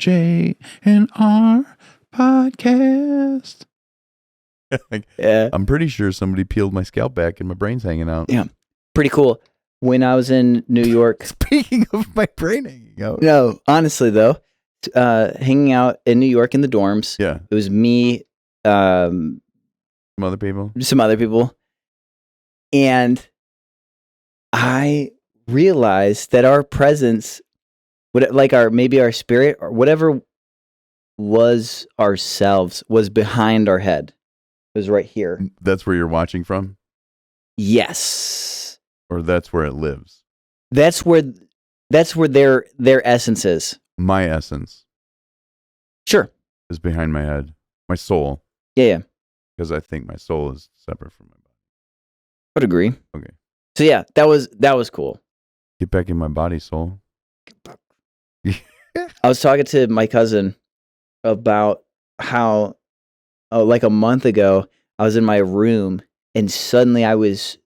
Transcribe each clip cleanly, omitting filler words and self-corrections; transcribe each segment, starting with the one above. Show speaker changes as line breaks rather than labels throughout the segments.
J and R podcast.
Yeah.
I'm pretty sure somebody peeled my scalp back and my brain's hanging out.
Yeah. Pretty cool. When I was in New York.
Speaking of my brain hanging out.
No, honestly though, hanging out in New York in the dorms.
Yeah.
It was me,
Some other people.
some other people. And I realized that our presence, maybe our spirit or whatever was ourselves, was behind our head. It was right here.
That's where you're watching from?
Yes.
Or that's where it lives?
That's where their essence is.
My essence.
Sure.
Is behind my head. My soul.
Yeah.
Because I think my soul is separate from my body.
I would agree.
Okay.
So yeah, that was cool.
Get back in my body, soul.
I was talking to my cousin about how, like a month ago, I was in my room and suddenly I was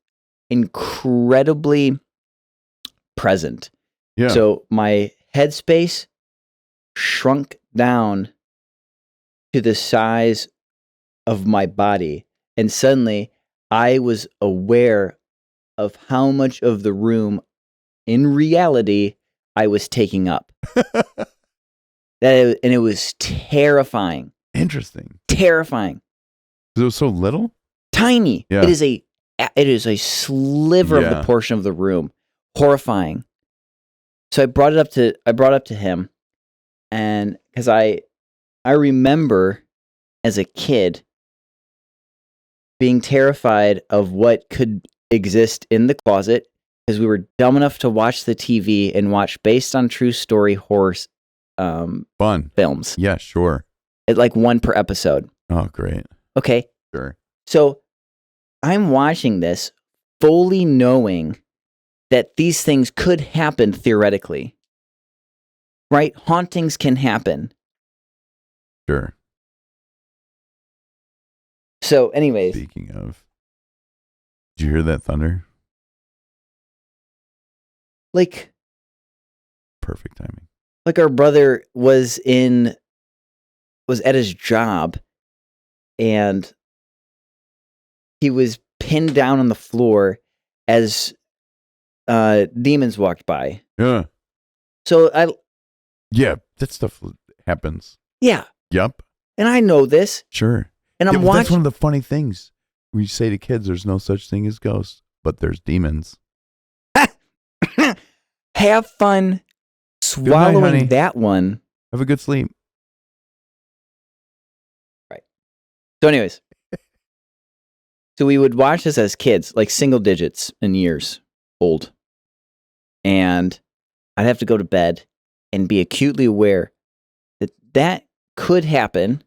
incredibly present.
Yeah.
So my headspace shrunk down to the size of my body. And suddenly I was aware of how much of the room in reality I was taking up. And it was terrifying.
Interesting.
Terrifying.
It was so little?
Tiny.
Yeah.
It is a sliver of the portion of the room. Horrifying. So I brought it up to him, and because I remember as a kid being terrified of what could exist in the closet because we were dumb enough to watch the TV and watch based on true story horror
fun
films.
Yeah, sure.
Like one per episode.
Oh, great.
Okay.
Sure.
So I'm watching this fully knowing that these things could happen theoretically. Right? Hauntings can happen.
Sure.
So anyways.
Speaking of, did you hear that thunder?
Like
perfect timing.
Like our brother was at his job and he was pinned down on the floor as demons walked by.
Yeah.
So
yeah, that stuff happens.
Yeah.
Yep.
And I know this.
Sure.
And I'm watching.
That's one of the funny things. We say to kids, there's no such thing as ghosts, but there's demons.
Have fun swallowing that one.
Have a good sleep.
Right. So anyways. So we would watch this as kids, like single digits in years old. And I'd have to go to bed and be acutely aware that could happen.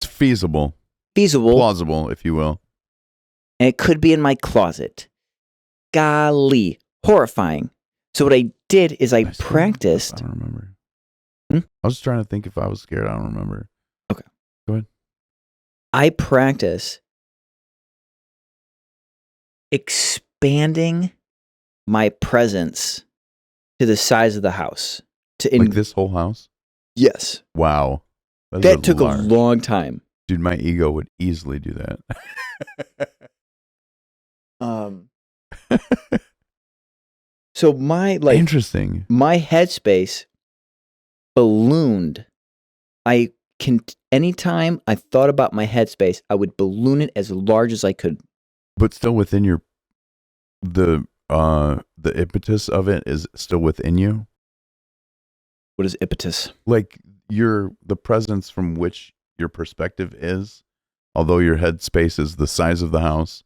It's feasible. Plausible, if you will.
And it could be in my closet. Golly. Horrifying. So what I did is I practiced.
I don't remember. I was trying to think if I was scared. I don't remember.
Okay.
Go ahead.
I practice expanding my presence to the size of the house.
Like this whole house?
Yes.
Wow.
That took a long time.
Dude, my ego would easily do that.
So my
interesting.
My headspace ballooned. Anytime I thought about my headspace, I would balloon it as large as I could.
But still within the impetus of it is still within you.
What is impetus?
Like the presence from which your perspective is, although your headspace is the size of the house,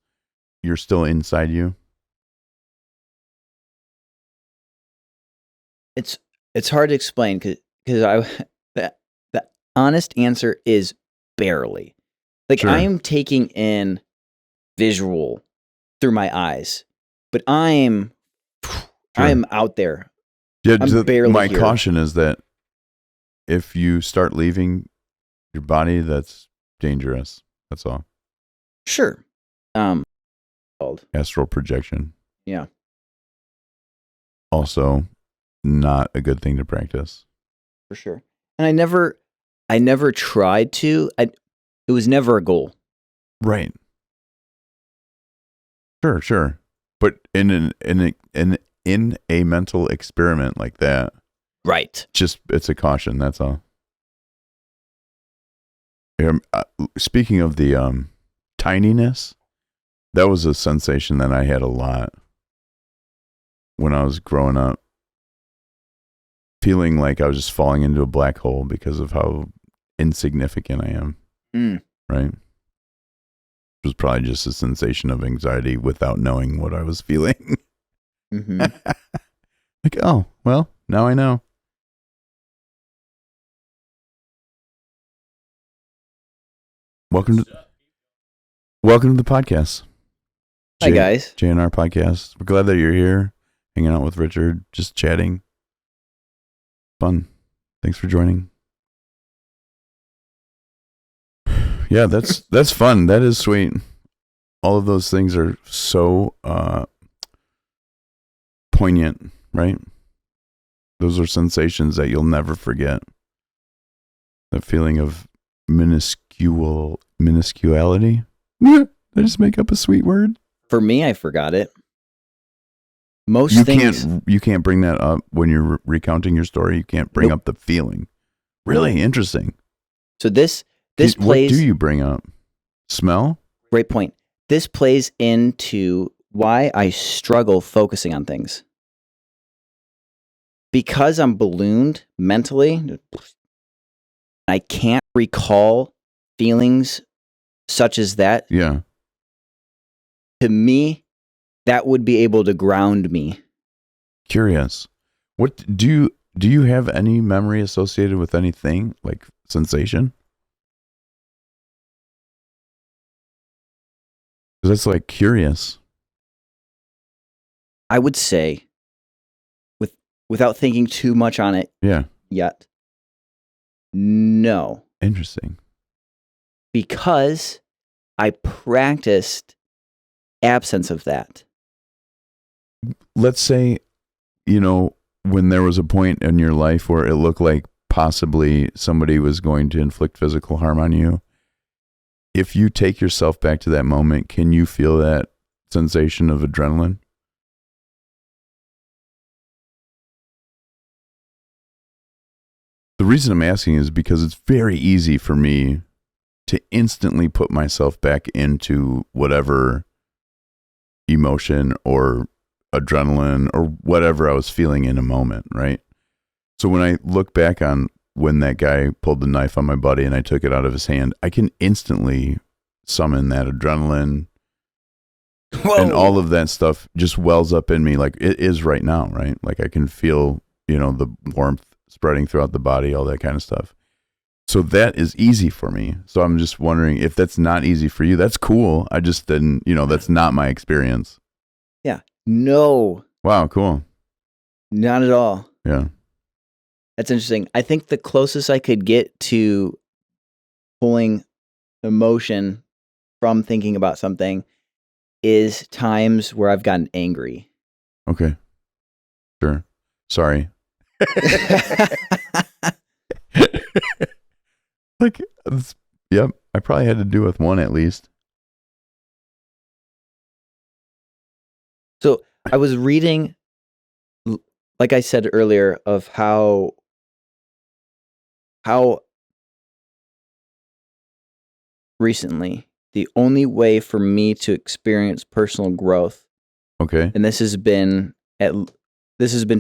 you're still inside you.
It's hard to explain because the honest answer is barely. Like
sure.
I am taking in visual through my eyes, but I'm out there.
Yeah,
I'm barely
my
here.
caution is that if you start leaving your body, that's dangerous. That's all.
Sure.
Astral projection.
Yeah.
Also, not a good thing to practice.
For sure. And I never tried to. It was never a goal.
Right. Sure. But in a mental experiment like that,
right?
It's a caution. That's all. Speaking of the tininess, that was a sensation that I had a lot when I was growing up, feeling like I was just falling into a black hole because of how insignificant I am. Right? It was probably just a sensation of anxiety without knowing what I was feeling.
Mm-hmm.
Like, oh, well, now I know. Welcome to the podcast.
Hi, guys.
JNR podcast. We're glad that you're here, hanging out with Richard, just chatting. Fun. Thanks for joining. Yeah, that's fun. That is sweet. All of those things are so poignant, right? Those are sensations that you'll never forget. That feeling of minusculity. Did I just make up a sweet word?
For me, I forgot it.
You can't bring that up when you're recounting your story. You can't bring up the feeling. Really interesting.
So this plays.
What do you bring up? Smell?
Great point. This plays into why I struggle focusing on things. Because I'm ballooned mentally, I can't recall feelings such as that.
Yeah.
To me, that would be able to ground me.
Curious. What do you have any memory associated with anything like sensation? Because that's like curious.
I would say, without thinking too much on it yet, no.
Interesting.
Because I practiced absence of that.
Let's say, when there was a point in your life where it looked like possibly somebody was going to inflict physical harm on you. If you take yourself back to that moment, can you feel that sensation of adrenaline? The reason I'm asking is because it's very easy for me to instantly put myself back into whatever emotion or adrenaline or whatever I was feeling in a moment, right? So when I look back on when that guy pulled the knife on my buddy and I took it out of his hand, I can instantly summon that adrenaline. Whoa. And all of that stuff just wells up in me like it is right now, right? Like I can feel, the warmth spreading throughout the body, all that kind of stuff. So that is easy for me. So I'm just wondering if that's not easy for you. That's cool. I just didn't, that's not my experience.
Yeah. No.
Wow, cool.
Not at all.
Yeah.
That's interesting. I think the closest I could get to pulling emotion from thinking about something is times where I've gotten angry.
Okay. Sure. Sorry. Yep. I probably had to do with one at least.
So I was reading, like I said earlier, of how recently the only way for me to experience personal growth.
Okay.
And this has been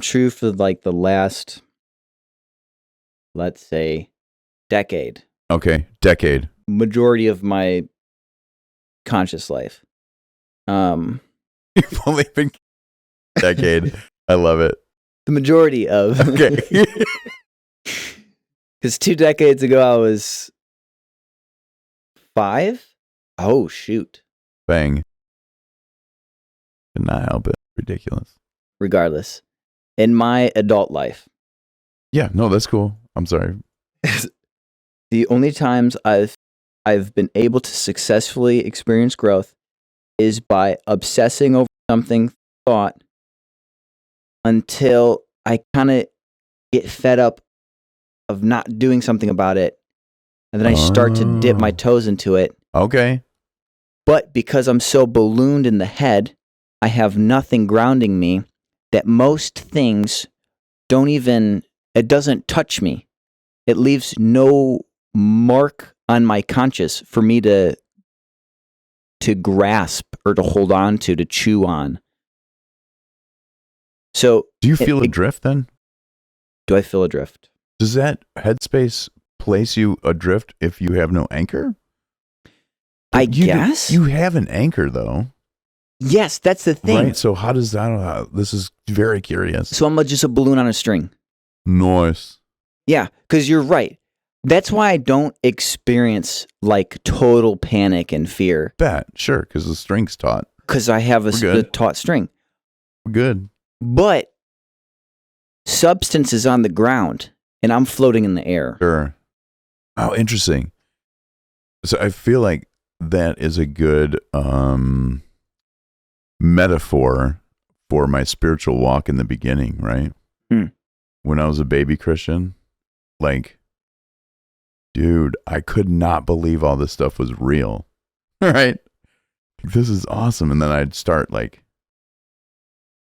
true for like the last, let's say, decade.
Okay. Decade.
Majority of my conscious life.
You've only been decade. I love it.
The majority of.
Okay.
Because 2 decades ago I was 5. Oh shoot.
Bang. Could not help it. Ridiculous.
Regardless, in my adult life.
Yeah. No, that's cool. I'm sorry.
The only times I've been able to successfully experience growth is by obsessing over something thought until I kind of get fed up of not doing something about it. And then I start to dip my toes into it.
Okay.
But because I'm so ballooned in the head, I have nothing grounding me, that most things it doesn't touch me. It leaves no mark on my conscious for me to grasp or to hold on to chew on. So
do you feel adrift then?
Do I feel adrift?
Does that headspace place you adrift if you have no anchor?
I guess.
You have an anchor though.
Yes, that's the thing.
Right, so how does that, this is very curious.
So I'm just a balloon on a string.
Nice.
Yeah, because you're right. That's why I don't experience like total panic and fear.
Bet, sure, because the string's taut.
Because I have a taut string.
We're good.
But substance is on the ground and I'm floating in the air.
Sure. Oh, interesting. So I feel like that is a good metaphor for my spiritual walk in the beginning, right? When I was a baby Christian, like, dude, I could not believe all this stuff was real, right? This is awesome. And then I'd start like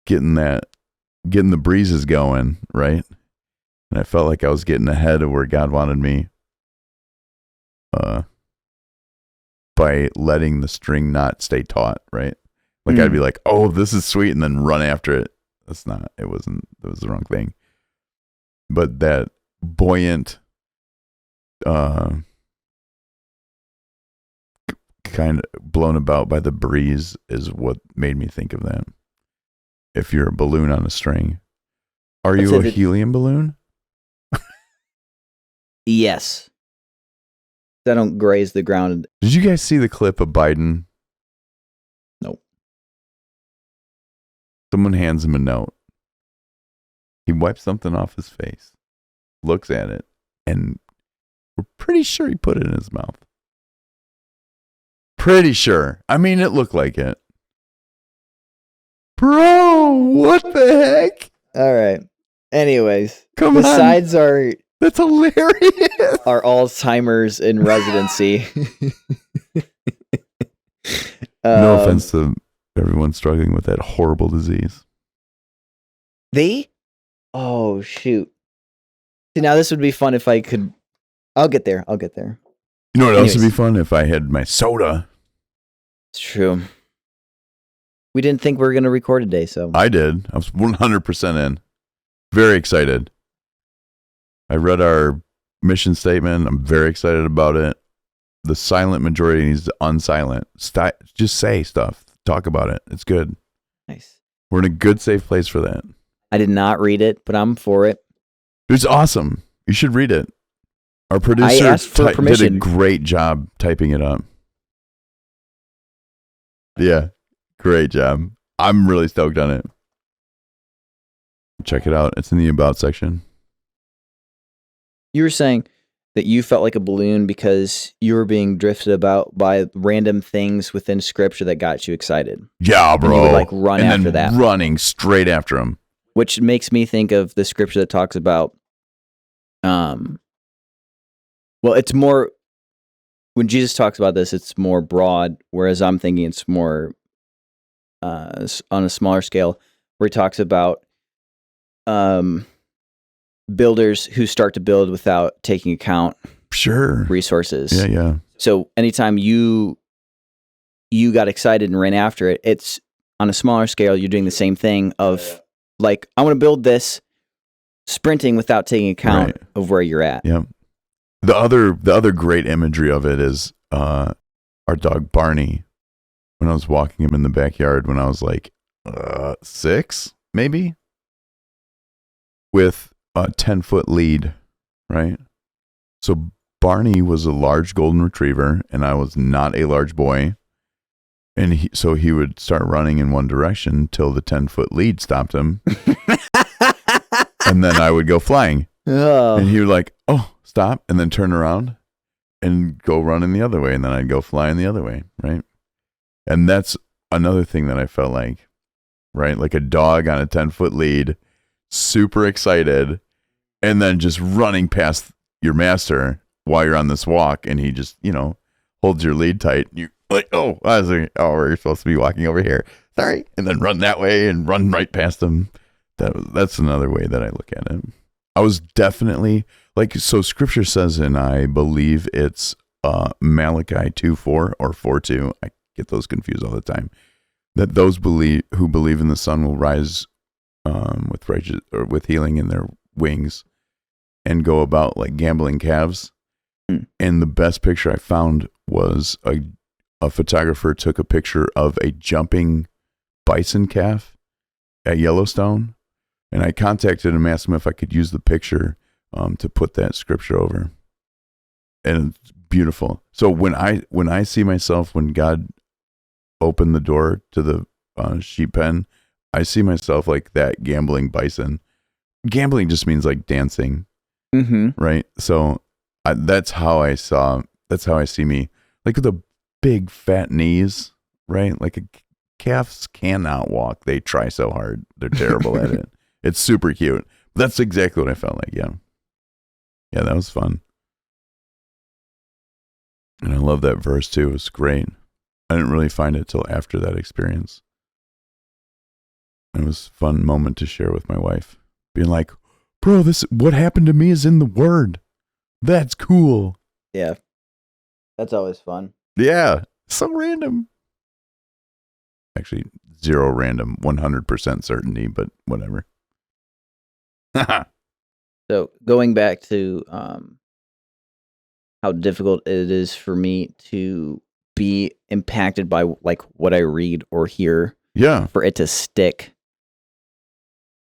getting the breezes going, right? And I felt like I was getting ahead of where God wanted me by letting the string not stay taut, right? Like I'd be like, oh, this is sweet, and then run after it. It was the wrong thing. But that buoyant, kind of blown about by the breeze is what made me think of that. If you're a balloon on a string. Are you a helium balloon?
Yes. I don't graze the ground.
Did you guys see the clip of Biden?
Nope.
Someone hands him a note. He wipes something off his face, looks at it, and we're pretty sure he put it in his mouth. Pretty sure. I mean, it looked like it. Bro, what the heck?
All right. Anyways,
come on.
Besides our...
That's hilarious.
Our Alzheimer's in residency.
No offense to everyone struggling with that horrible disease.
Oh, shoot. See, now this would be fun if I could... I'll get there. You
know what else would be fun? If I had my soda.
It's true. We didn't think we were going to record today, so...
I did. I was 100% in. Very excited. I read our mission statement. I'm very excited about it. The silent majority needs to unsilent. Just say stuff. Talk about it. It's good.
Nice.
We're in a good, safe place for that.
I did not read it, but I'm for it.
It's awesome. You should read it. Our producer did a great job typing it up. Yeah, great job. I'm really stoked on it. Check it out. It's in the About section.
You were saying that you felt like a balloon because you were being drifted about by random things within scripture that got you excited.
Yeah, bro.
And you would like run
and
after
then
that.
Running straight after him.
Which makes me think of the scripture that talks about, well, it's more, when Jesus talks about this, it's more broad, whereas I'm thinking it's more on a smaller scale, where he talks about builders who start to build without taking account resources.
Yeah.
So anytime you got excited and ran after it, it's on a smaller scale, you're doing the same thing of like, I want to build this, sprinting without taking account of where you're at.
Yeah. The other great imagery of it is our dog Barney. When I was walking him in the backyard when I was like 6, maybe, with a 10-foot lead, right? So Barney was a large golden retriever, and I was not a large boy. And so he would start running in one direction till the 10-foot lead stopped him. And then I would go flying.
Oh.
And he would like, oh, stop, and then turn around and go running the other way. And then I'd go flying the other way, right? And that's another thing that I felt like, right? Like a dog on a 10-foot lead, super excited. and then just running past your master while you're on this walk, and he just, holds your lead tight. You like, oh, I was like, oh, we're supposed to be walking over here. Sorry. And then run that way and run right past him. That's another way that I look at it. I was definitely so scripture says, and I believe it's Malachi 2:4 or 4:2. I get those confused all the time. That those who believe in the Son will rise with righteous or with healing in their wings and go about like gambling calves. And the best picture I found was a photographer took a picture of a jumping bison calf at Yellowstone, and I contacted him, asked him if I could use the picture to put that scripture over, and it's beautiful. So when I see myself, when God opened the door to the sheep pen, I see myself like that gambling bison. Gambling just means like dancing, right? So that's how I see me, like with the big fat knees, right? Like calves cannot walk. They try so hard. They're terrible at it. It's super cute. That's exactly what I felt like. Yeah. Yeah, that was fun. And I love that verse too. It was great. I didn't really find it till after that experience. It was a fun moment to share with my wife. Being like, bro, what happened to me is in the Word. That's cool.
Yeah. That's always fun.
Yeah. So random. Actually, 0 random, 100% certainty, but whatever.
So going back to how difficult it is for me to be impacted by like what I read or hear.
Yeah.
For it to stick.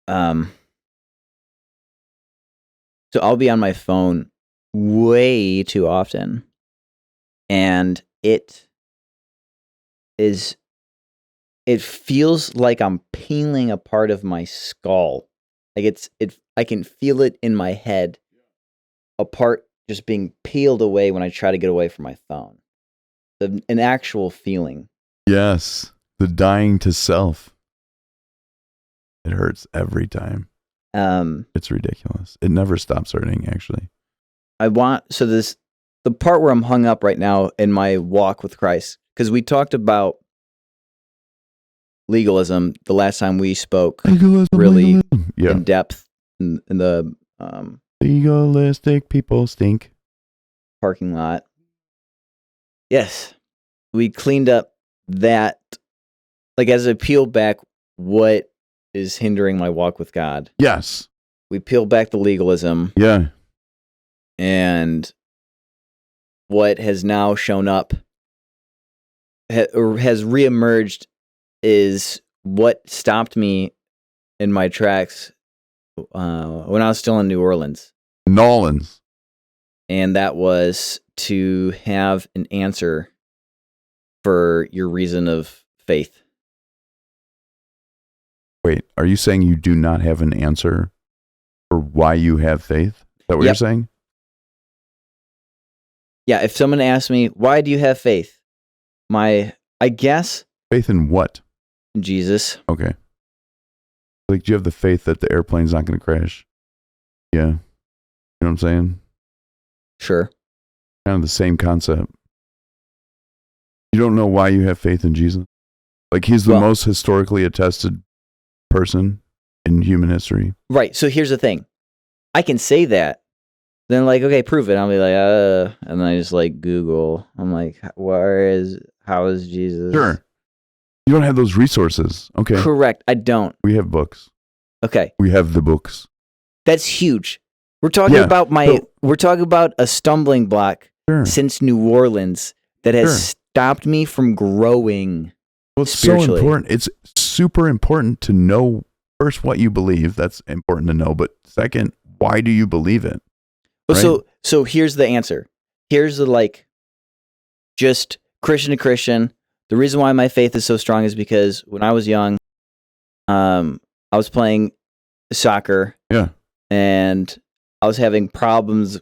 So I'll be on my phone way too often, and it feels like I'm peeling a part of my skull. Like I can feel it in my head, a part just being peeled away when I try to get away from my phone. An actual feeling.
Yes. The dying to self. It hurts every time. It's ridiculous. It never stops hurting, actually.
The part where I'm hung up right now in my walk with Christ, because we talked about legalism the last time we spoke, legalism. Yeah. In depth in the
legalistic people stink
parking lot. Yes, we cleaned up that. Like as I peel back, what is hindering my walk with God?
Yes,
we peel back the legalism.
Yeah,
and what has now shown up or has reemerged is what stopped me in my tracks when I was still in New Orleans.
Nolans.
And that was to have an answer for your reason of faith.
Wait, are you saying you do not have an answer for why you have faith? Is that what you're saying?
Yeah, if someone asks me, why do you have faith? I guess...
Faith in what?
In Jesus.
Okay. Like, do you have the faith that the airplane's not going to crash? Yeah. You know what I'm saying?
Sure.
Kind of the same concept. You don't know why you have faith in Jesus? Like, he's the most historically attested person in human history.
Right. So here's the thing. I can say that. Then like, okay, prove it. I'll be like, and then I just like Google. I'm like, how is Jesus?
Sure. You don't have those resources. Okay.
Correct. I don't.
We have books.
Okay.
We have the books.
That's huge. We're talking about we're talking about a stumbling block since New Orleans that has stopped me from growing.
Well, it's so important. It's super important to know first what you believe. That's important to know. But second, why do you believe it?
Right? So here's the answer. Here's the just Christian to Christian. The reason why my faith is so strong is because when I was young, I was playing soccer.
Yeah.
And I was having problems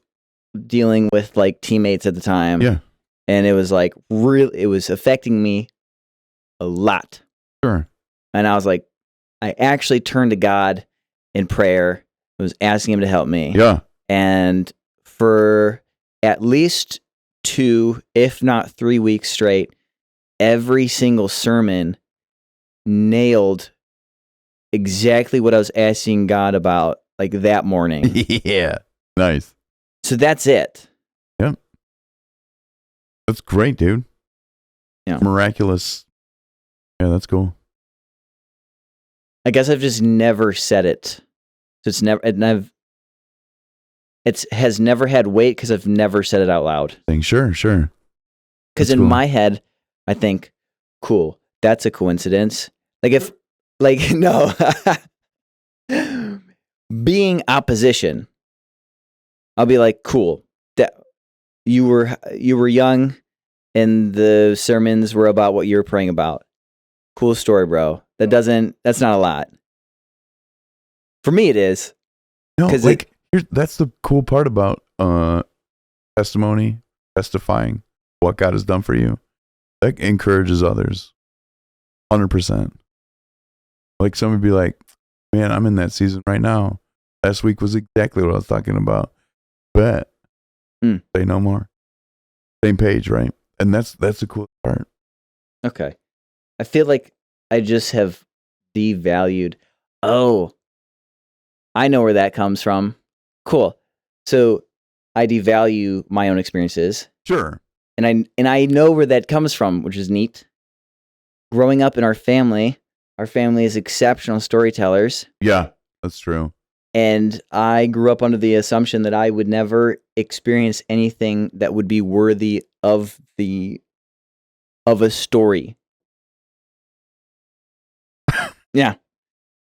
dealing with teammates at the time.
Yeah.
And it was it was affecting me a lot.
Sure.
And I was like, I actually turned to God in prayer. I was asking him to help me.
Yeah.
And for at least 2, if not 3 weeks straight, every single sermon nailed exactly what I was asking God about, like that morning.
Yeah. Nice.
So that's it.
Yep. That's great, dude.
Yeah.
Miraculous. Yeah, that's cool.
I guess I've just never said it. So it's never, it has never had weight because I've never said it out loud.
Sure.
Because in my head, I think, cool, that's a coincidence. No, being opposition, I'll be like, cool, that you were young, and the sermons were about what you're praying about. Cool story, bro. That's not a lot. For me, it is.
No, that's the cool part about testimony, testifying what God has done for you. That encourages others. 100%. Like somebody be like, man, I'm in that season right now. Last week was exactly what I was talking about. Bet. Say no more. Same page, right? And that's the cool part.
Okay. I feel like I just have devalued. Oh, I know where that comes from. Cool. So I devalue my own experiences.
Sure.
And I know where that comes from, which is neat. Growing up in our family is exceptional storytellers.
Yeah, that's true.
And I grew up under the assumption that I would never experience anything that would be worthy of a story. Yeah.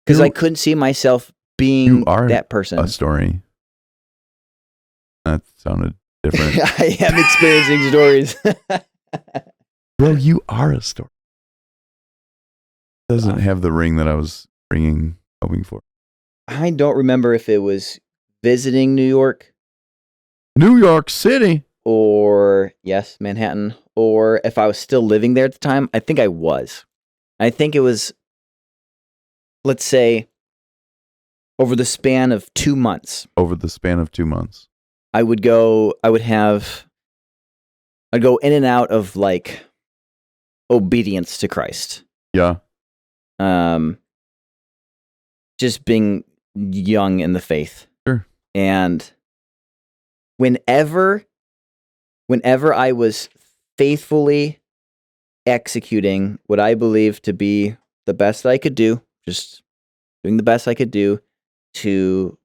Because I couldn't see myself being that person.
A story. That sounded different.
I am experiencing stories.
Bro, you are a story. Doesn't have the ring that I was hoping for.
I don't remember if it was visiting New York.
New York City.
Or, yes, Manhattan. Or if I was still living there at the time. I think I was. I think it was, let's say, over the span of 2 months. I'd go in and out of like obedience to Christ.
Yeah.
Just being young in the faith.
Sure.
And whenever I was faithfully executing what I believed to be the best I could do, just doing the best I could do to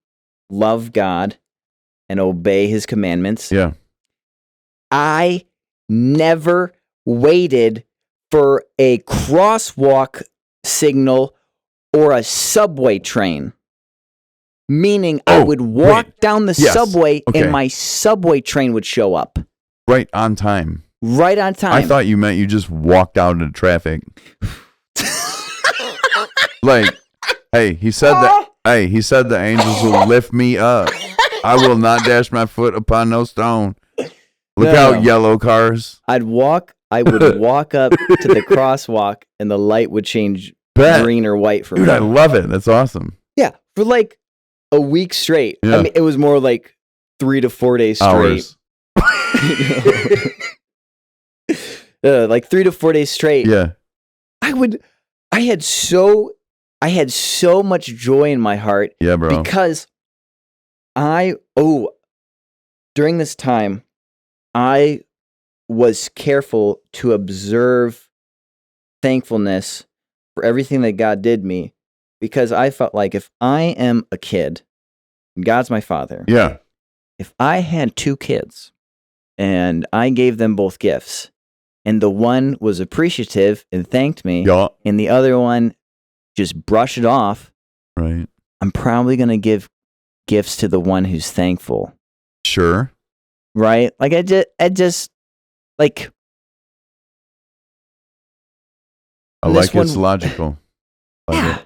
love God and obey his commandments.
Yeah.
I never waited for a crosswalk signal or a subway train. Meaning I would walk down the subway and my subway train would show up.
Right on time.
I
thought you meant you just walked out into traffic. Like, he said the angels will lift me up. I will not dash my foot upon no stone. Look out, yellow cars.
I would walk up to the crosswalk and the light would change green or white for me.
Dude, I love it. That's awesome.
Yeah, for like a week straight.
Yeah.
I mean, it was more like 3 to 4 days straight.
Hours.
Like 3 to 4 days straight.
Yeah.
I had so much joy in my heart.
Yeah, bro.
Because during this time, I was careful to observe thankfulness for everything that God did me, because I felt like if I am a kid, and God's my father.
Yeah.
If I had 2 kids and I gave them both gifts, and the one was appreciative and thanked me, and the other one just brushed it off,
right?
I'm probably going to give gifts to the one who's thankful.
Sure.
Right? Like I just like.
I like it's logical.
Yeah.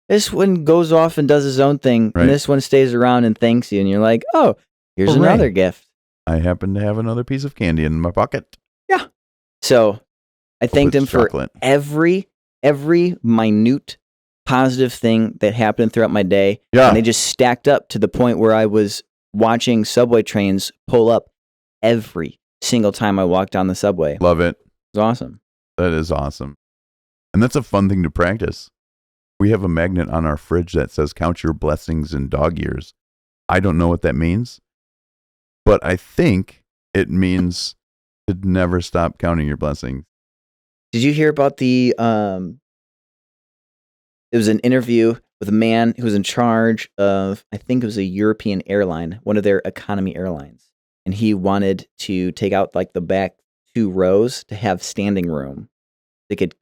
This one goes off and does his own thing,
right.
And this one stays around and thanks you, and you're like, oh, here's another gift.
I happen to have another piece of candy in my pocket.
Yeah. So I thanked him for every minute positive thing that happened throughout my day.
Yeah.
And they just stacked up to the point where I was watching subway trains pull up every single time I walked down the subway.
Love it.
It was awesome.
That is awesome. And that's a fun thing to practice. We have a magnet on our fridge that says count your blessings in dog years. I don't know what that means, but I think it means to never stop counting your blessings.
Did you hear about the it was an interview with a man who was in charge of, I think it was a European airline, one of their economy airlines. And he wanted to take out like the back 2 rows to have standing room. They could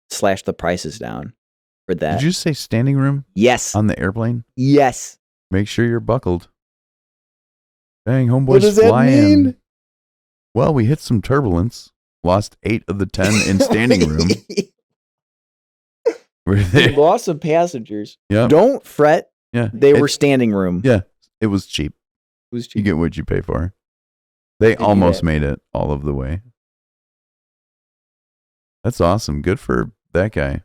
slash the prices down for that.
Did you say standing room?
Yes.
On the airplane?
Yes.
Make sure you're buckled. Dang, homeboy's
What does that
flying.
mean?
Well, we hit some turbulence. Lost 8 of the 10 in standing room.
We lost some passengers.
Yeah.
Don't fret.
Yeah.
They were standing room.
Yeah. It was cheap.
It was cheap.
You get what you pay for. They almost made it all of the way. That's awesome. Good for that guy.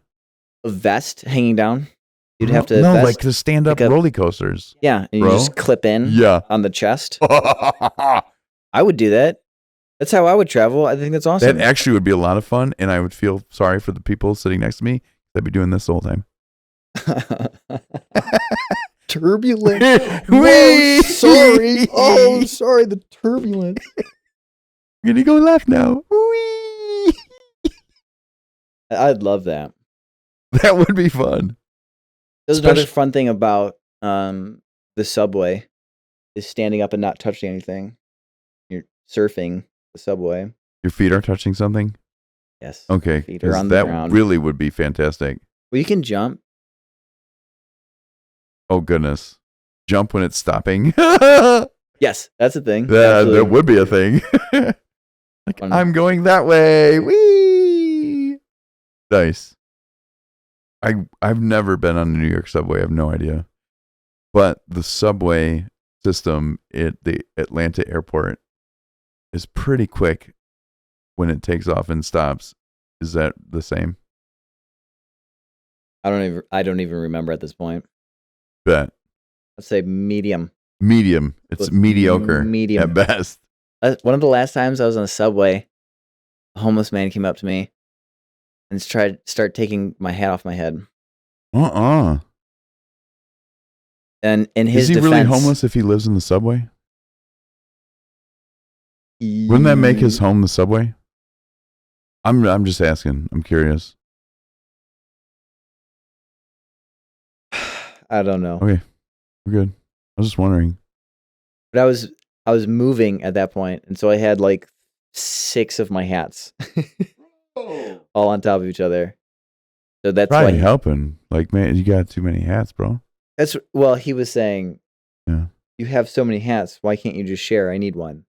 A vest hanging down. You'd have to
like to stand up roller coasters.
Yeah, and you just clip in on the chest. I would do that. That's how I would travel. I think that's awesome.
That actually would be a lot of fun, and I would feel sorry for the people sitting next to me. I'd be doing this the whole time.
Turbulent. Whoa, sorry. Oh, sorry. The turbulence.
We're gonna go left now. Whee!
I'd love that.
That would be fun.
There's another fun thing about the subway is standing up and not touching anything. You're surfing the subway.
Your feet are touching something?
Yes.
Okay.
Feet are on the ground.
That really would be fantastic.
Well, you can jump.
Oh, goodness. Jump when it's stopping.
Yes, that's a thing.
That would be a thing. Like, I'm going that way. Whee! Nice. I've never been on the New York subway. I have no idea. But the subway system at the Atlanta airport is pretty quick when it takes off and stops. Is that the same?
I don't even remember at this point.
Bet.
Let's say medium.
Medium. It's mediocre at best.
One of the last times I was on a subway, a homeless man came up to me and start taking my hat off my head. And in his
defense, is he really homeless if he lives in the subway? Wouldn't that make his home the subway? I'm just asking. I'm curious.
I don't know.
Okay, we're good. I was just wondering.
But I was moving at that point, and so I had like 6 of my hats, all on top of each other. So that's
probably
why
helping. Like, man, you got too many hats, bro.
He was saying, yeah, you have so many hats. Why can't you just share? I need one.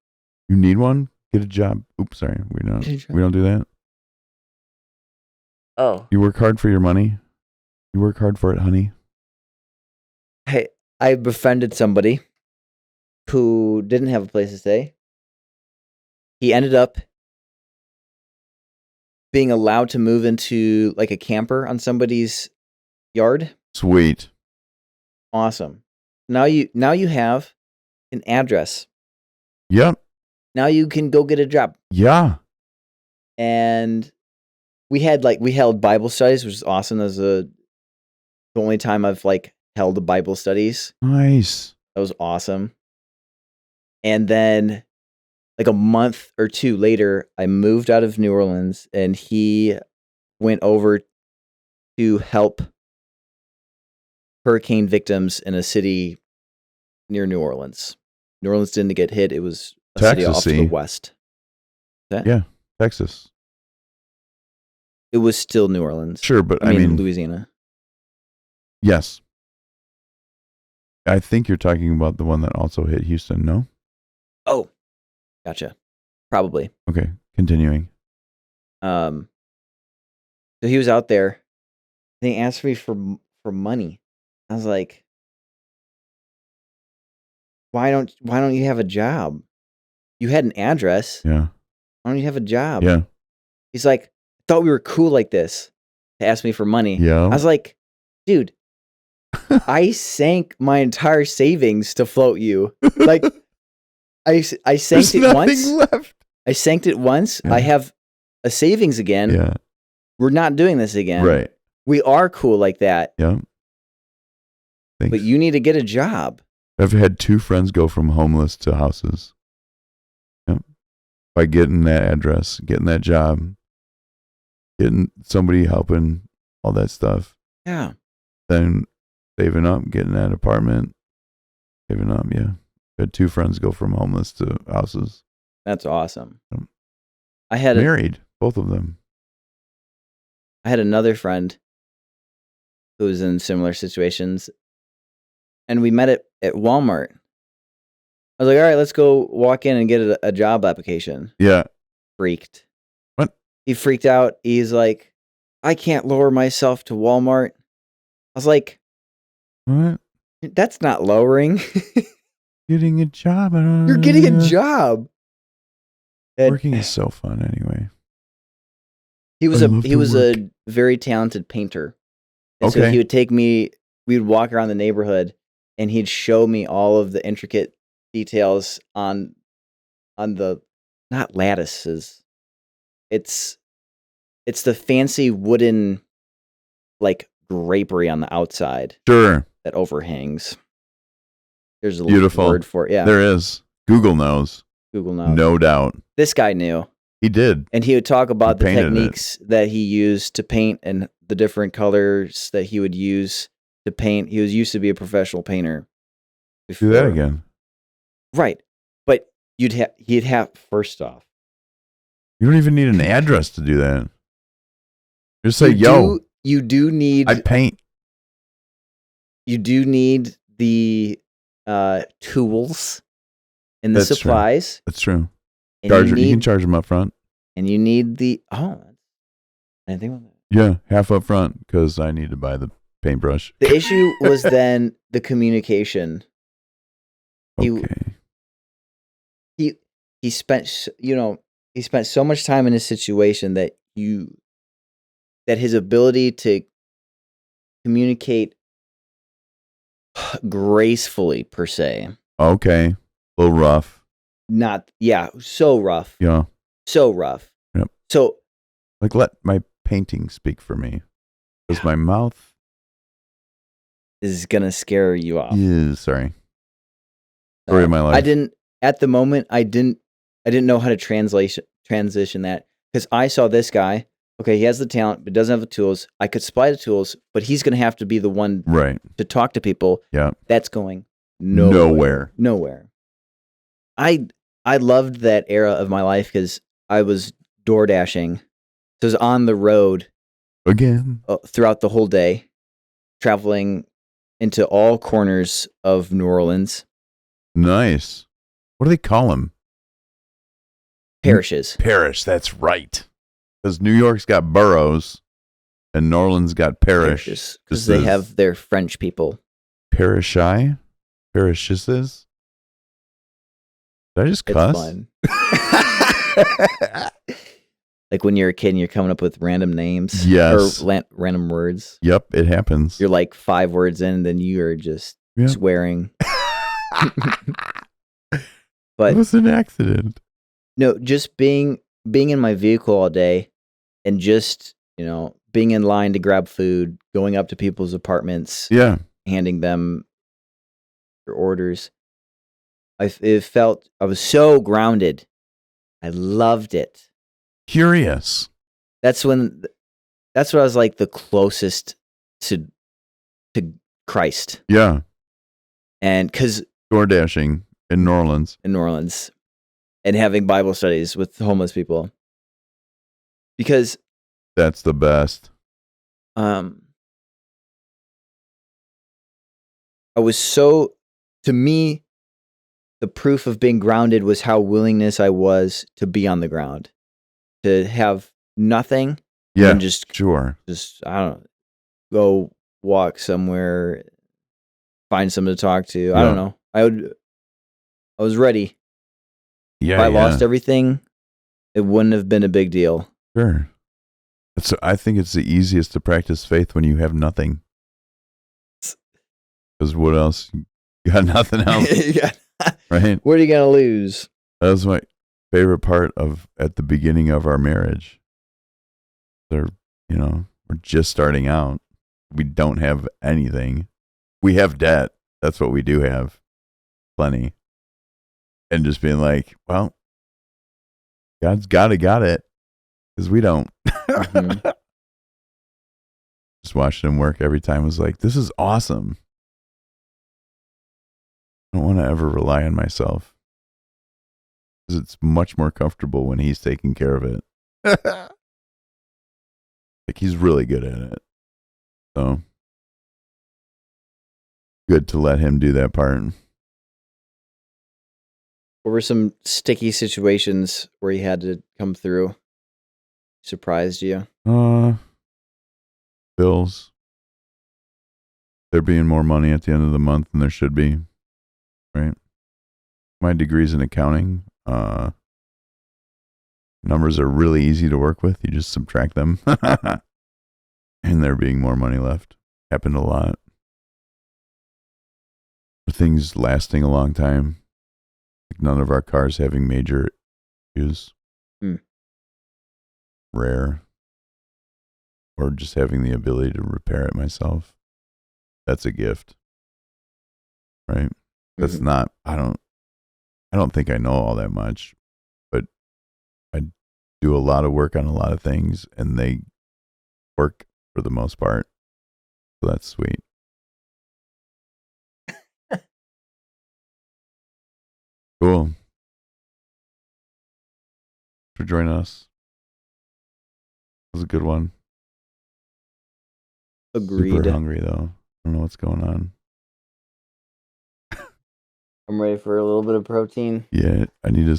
You need one? Get a job. Oops, sorry. We don't do that.
Oh.
You work hard for your money. You work hard for it, honey.
Hey, I befriended somebody who didn't have a place to stay. He ended up being allowed to move into like a camper on somebody's yard.
Sweet.
Awesome. Now you have an address.
Yep.
Now you can go get a job.
Yeah.
And we held Bible studies, which is awesome. That was the only time I've held Bible studies.
Nice.
That was awesome. And then a month or 2 later, I moved out of New Orleans and he went over to help hurricane victims in a city near New Orleans. New Orleans didn't get hit. It was a city off to the west.
Yeah, Texas.
It was still New Orleans.
Sure, but
I mean Louisiana.
Yes. I think you're talking about the one that also hit Houston, no?
Oh, gotcha. Probably.
Okay, continuing.
So he was out there and he asked me for money. I was like, why don't you have a job? You had an address.
Yeah.
Why don't you have a job?
Yeah.
He's like, I thought we were cool like this to ask me for money.
Yeah.
I was like, dude, I sank my entire savings to float you. Like, I sanked it once.
Left.
I sanked it once.
Yeah.
I have a savings again.
Yeah.
We're not doing this again.
Right.
We are cool like that.
Yeah. Thanks.
But you need to get a job.
I've had 2 friends go from homeless to houses. Yep. By getting that address, getting that job, getting somebody helping, all that stuff.
Yeah.
Then saving up, getting that apartment, saving up. Yeah. I had 2 friends go from homeless to houses.
That's awesome.
Yep.
I had
married, both of them.
I had another friend who was in similar situations, and we met at Walmart. I was like, all right, let's go walk in and get a job application.
Yeah.
Freaked.
What?
He freaked out. He's like, I can't lower myself to Walmart. I was like,
what?
That's not lowering.
Getting a job.
You're getting a job. And
working is so fun anyway.
He was a very talented painter. And so he would take me, we would walk around the neighborhood and he'd show me all of the intricate details on the, not lattices. It's the fancy wooden, like, drapery on the outside.
Sure.
That overhangs. There's a
beautiful
word for it. Yeah.
There is. Google knows. No doubt.
This guy knew.
He did.
And he would talk about the techniques that he used to paint and the different colors that he would use to paint. He used to be a professional painter.
Before. Do that again.
Right. But he'd have, first off.
You don't even need an address to do that. Just say,
you do need.
I paint.
You do need the tools and the supplies.
True. That's true. You can charge them up front.
And you need the anything with that?
Yeah, half up front because I need to buy the paintbrush.
The issue was then the communication.
Okay.
He spent so much time in this situation that his ability to communicate gracefully per se.
Okay. A little rough.
So rough.
Yeah.
So rough.
Yep.
So,
like, let my painting speak for me. Because my mouth
is going to scare you off.
Yeah, sorry. Story of my life.
At the moment, I didn't know how to transition that. Because I saw this guy, okay, he has the talent, but doesn't have the tools. I could supply the tools, but he's going to have to be the one to talk to people.
Yeah.
That's going nowhere. I loved that era of my life because I was door dashing. So I was on the road
again
throughout the whole day, traveling into all corners of New Orleans.
Nice. What do they call them?
Parishes.
Parish, that's right. Because New York's got boroughs and New Orleans got parishes.
Because they have their French people.
Parishes? Did I just cuss?
Fun. Like when you're a kid and you're coming up with random names.
Yes.
Or random words.
Yep, it happens.
You're like 5 words in, and then you are just swearing. But
it was an accident.
No, just being in my vehicle all day and just, being in line to grab food, going up to people's apartments.
Yeah.
Handing them their orders. It felt, I was so grounded. I loved it.
Curious.
That's what I was like the closest to Christ.
Yeah.
And because
door dashing in New Orleans.
And having Bible studies with homeless people. Because
that's the best.
I was so, to me, the proof of being grounded was how willingness I was to be on the ground, to have nothing.
Yeah,
and just I don't know, go walk somewhere, find someone to talk to. Yeah. I don't know. I was ready.
Yeah.
If I lost everything, it wouldn't have been a big deal.
Sure. I think it's the easiest to practice faith when you have nothing. Because what else? You got nothing else, right?
What are you gonna lose?
That was my favorite part of at the beginning of our marriage. We're just starting out. We don't have anything. We have debt. That's what we do have. Plenty. And just being like, well, God's got it. Because we don't. Mm-hmm. Just watching him work every time was like, this is awesome. I don't want to ever rely on myself. Because it's much more comfortable when he's taking care of it. Like he's really good at it. So good to let him do that part.
What were some sticky situations where he had to come through? Surprised you?
Bills. There being more money at the end of the month than there should be. Right? My degree's in accounting. Numbers are really easy to work with. You just subtract them. And there being more money left. Happened a lot. Things lasting a long time. Like none of our cars having major issues. Rare. Or just having the ability to repair it myself. That's a gift. Right? That's not, I don't think I know all that much, but I do a lot of work on a lot of things and they work for the most part. So that's sweet. Cool. Thanks for joining us. It was a good one.
Agreed.
Super hungry though. I don't know what's going on.
I'm ready for a little bit of protein.
Yeah, I need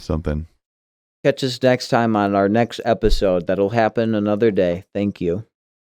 something.
Catch us next time on our next episode. That'll happen another day. Thank you.